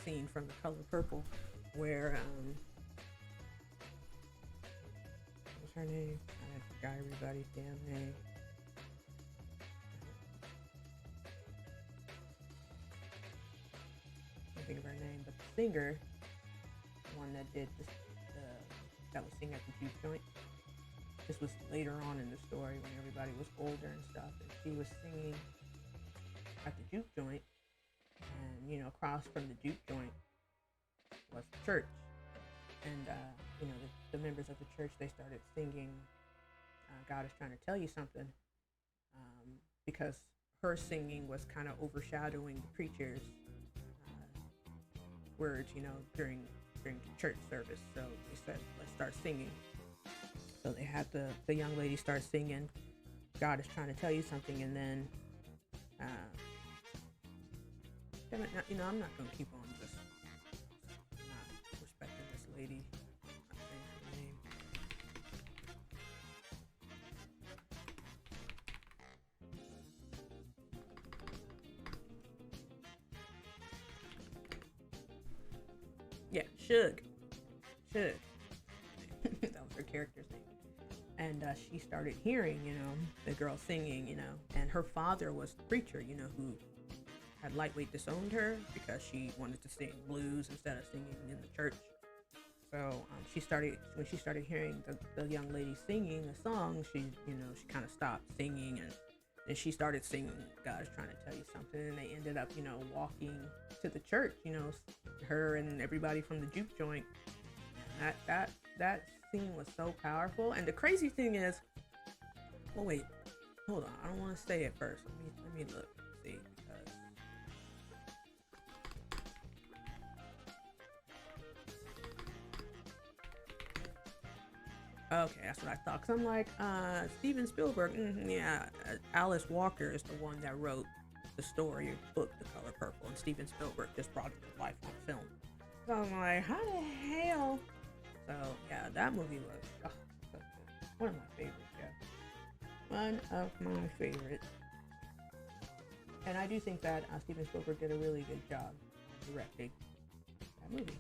scene from The Color Purple where what's her name? I forgot everybody's damn name. I can't think of her name, but the singer, the one that did this, that was singing at the juke joint. This was later on in the story when everybody was older and stuff, and she was singing at the juke joint, and across from the juke joint was the church, and the members of the church, they started singing God is trying to tell you something, because her singing was kind of overshadowing the preacher's words, during church service. So they said, let's start singing. So they had the young lady start singing God is trying to tell you something, and then damn it, I'm not gonna keep on just not respecting this lady. Not saying her name. Yeah, Suge. That was her character's name. And she started hearing, the girl singing, and her father was the preacher, who had lightweight disowned her because she wanted to sing blues instead of singing in the church. So when she started hearing the young lady singing a song, she kind of stopped singing, and then she started singing God is trying to tell you something, and they ended up, walking to the church, her and everybody from the juke joint. And that scene was so powerful. And the crazy thing is, well, wait, hold on, I don't want to say it first. Let me look, see, because okay, that's what I thought. Cause I'm like, Steven Spielberg, yeah, Alice Walker is the one that wrote the story book, The Color Purple, and Steven Spielberg just brought it to life on film. So I'm like, how the hell? So yeah, that movie was so good. One of my favorites. Yeah, one of my favorites. And I do think that Steven Spielberg did a really good job directing that movie.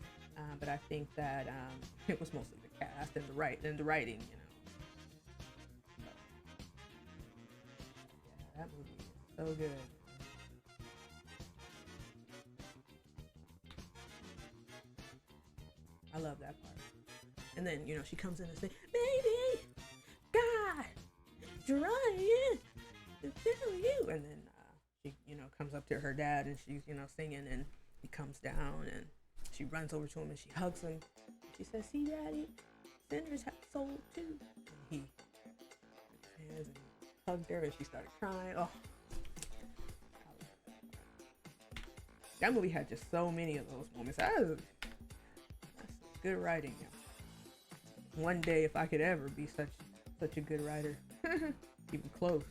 But I think that it was mostly the cast and the writing. But, yeah, that movie is so good. I love that part. And then, she comes in and says, baby, God, trying to tell you. And then she, comes up to her dad, and she's, singing, and he comes down, and she runs over to him, and she hugs him. She says, see, Daddy, sinners have soul too. And he took his hands and hugged her, and she started crying. Oh, that movie had just so many of those moments. That's good writing. One day, if I could ever be such a good writer, even close.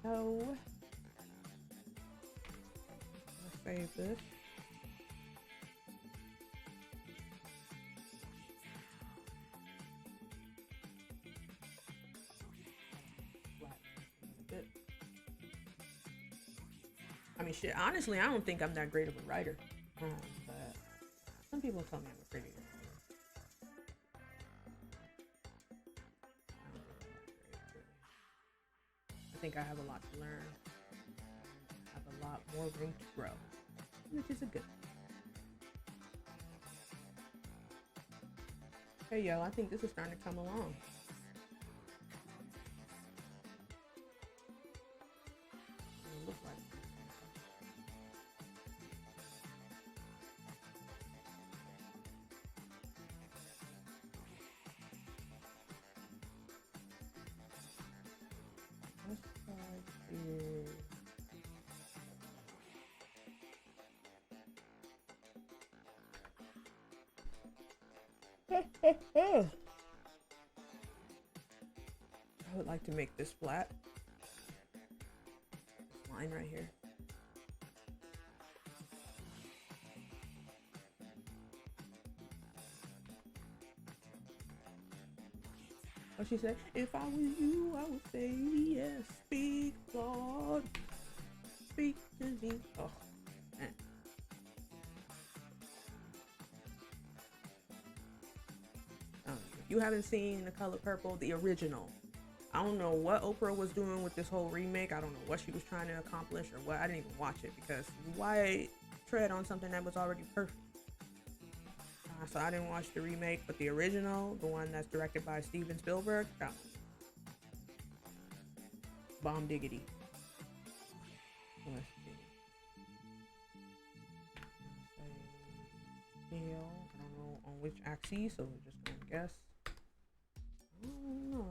So let's save this. I mean, shit, honestly, I don't think I'm that great of a writer. But some people tell me I'm a pretty good writer. I think I have a lot to learn. I have a lot more room to grow, which is a good thing. Hey, yo, I think this is starting to come along. It looks like this part is I would like to make this flat. This line right here. What she say? If I was you, I would say yes. Speak, Lord. Speak to me. Oh, man. If you haven't seen The Color Purple, the original, I don't know what Oprah was doing with this whole remake. I don't know what she was trying to accomplish or what. I didn't even watch it because why tread on something that was already perfect? So I didn't watch the remake, but the original, the one that's directed by Steven Spielberg, that was bomb diggity. Let's see. Scale. I don't know on which axis, so we're just gonna guess. I don't know.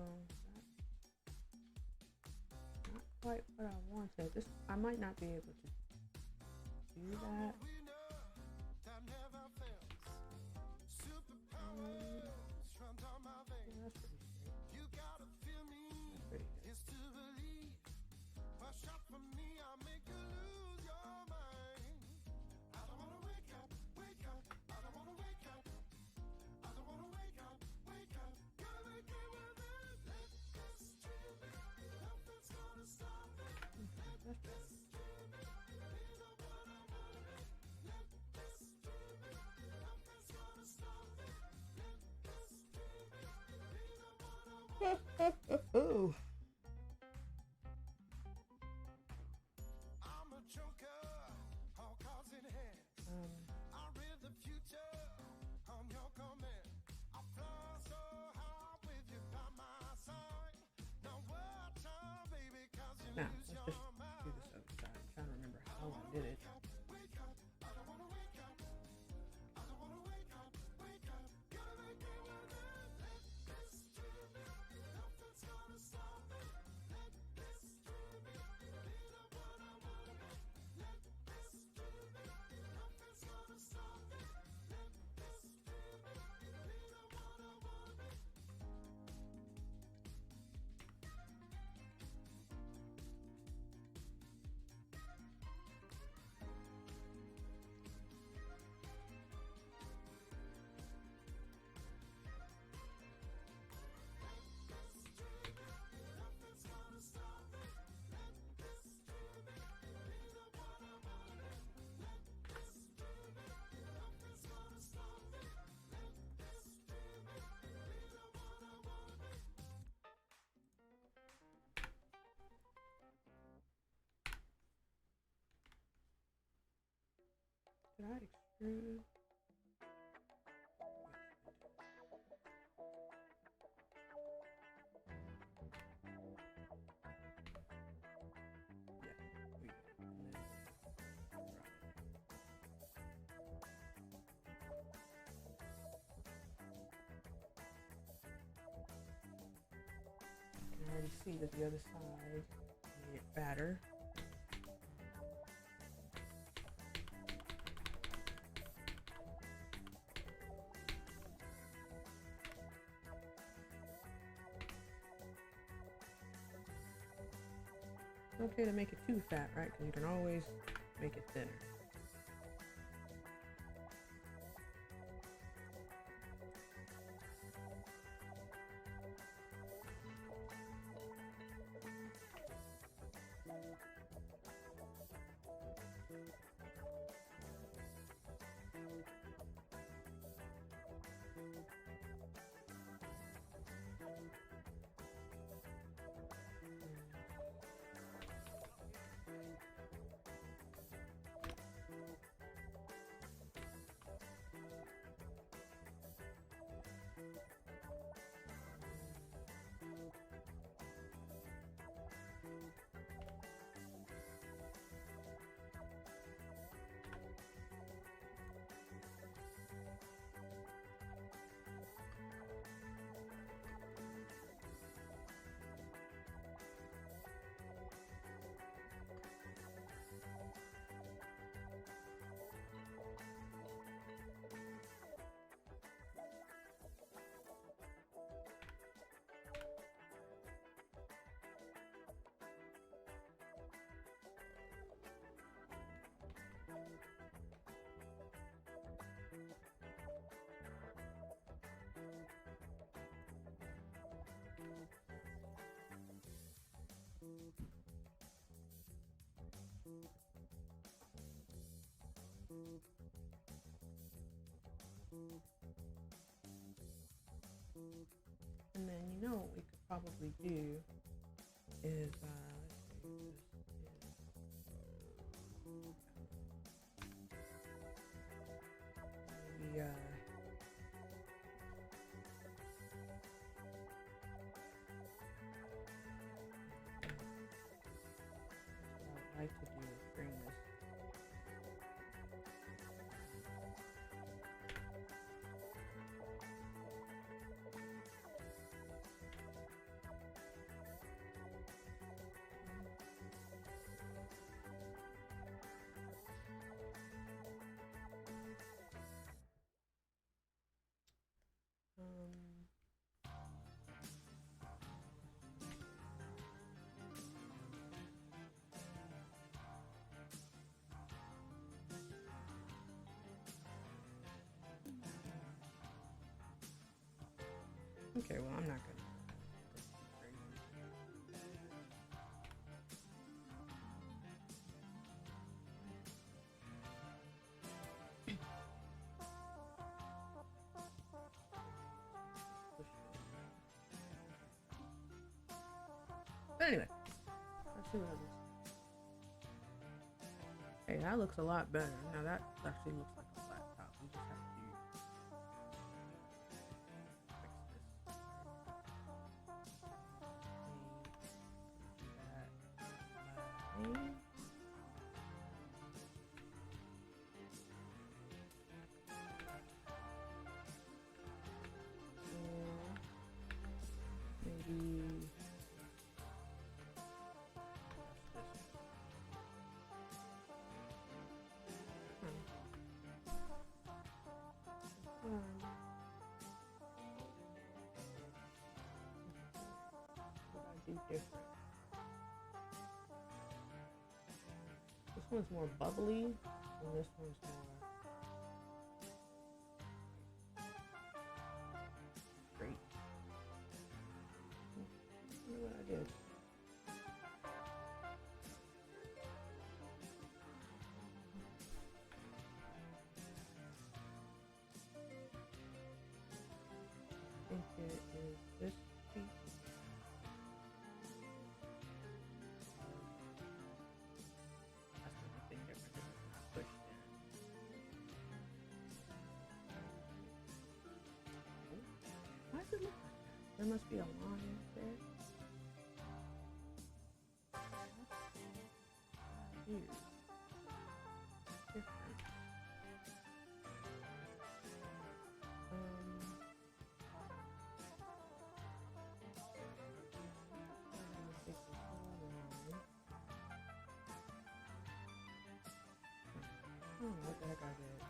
Not quite what I wanted. This I might not be able to do that. Oh. Now, let's just do this other side. I'm trying to remember how I did it. Did I extrude? I already see that the other side made it fatter. Okay to make it too fat, right? Because you can always make it thinner. And then you know what we could probably do is maybe what I'd like to do is bring this. Um, okay, well, I'm not gonna go too crazy. Push it. But anyway, let's see what it looks like. Hey, that looks a lot better. Now that actually looks like a flat top. We just have to fix this. Do that. Maybe what I do different. This one's more bubbly, and this one's more straight. Look what I did. I think it is this piece. That's the only thing different. This is not pushed in. Oh, why does it look like that? There must be a line there. Weird. Different. Take this whole line. I don't know what the heck I did.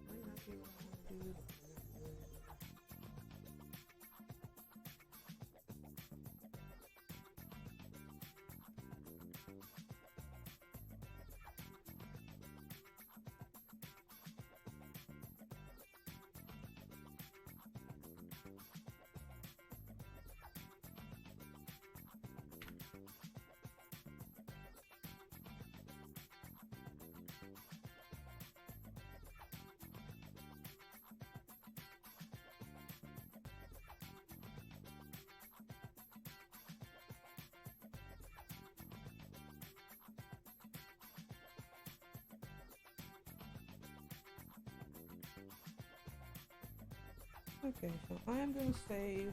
Might not be what I want to do, but I'm not doing it. Okay, so I am going to save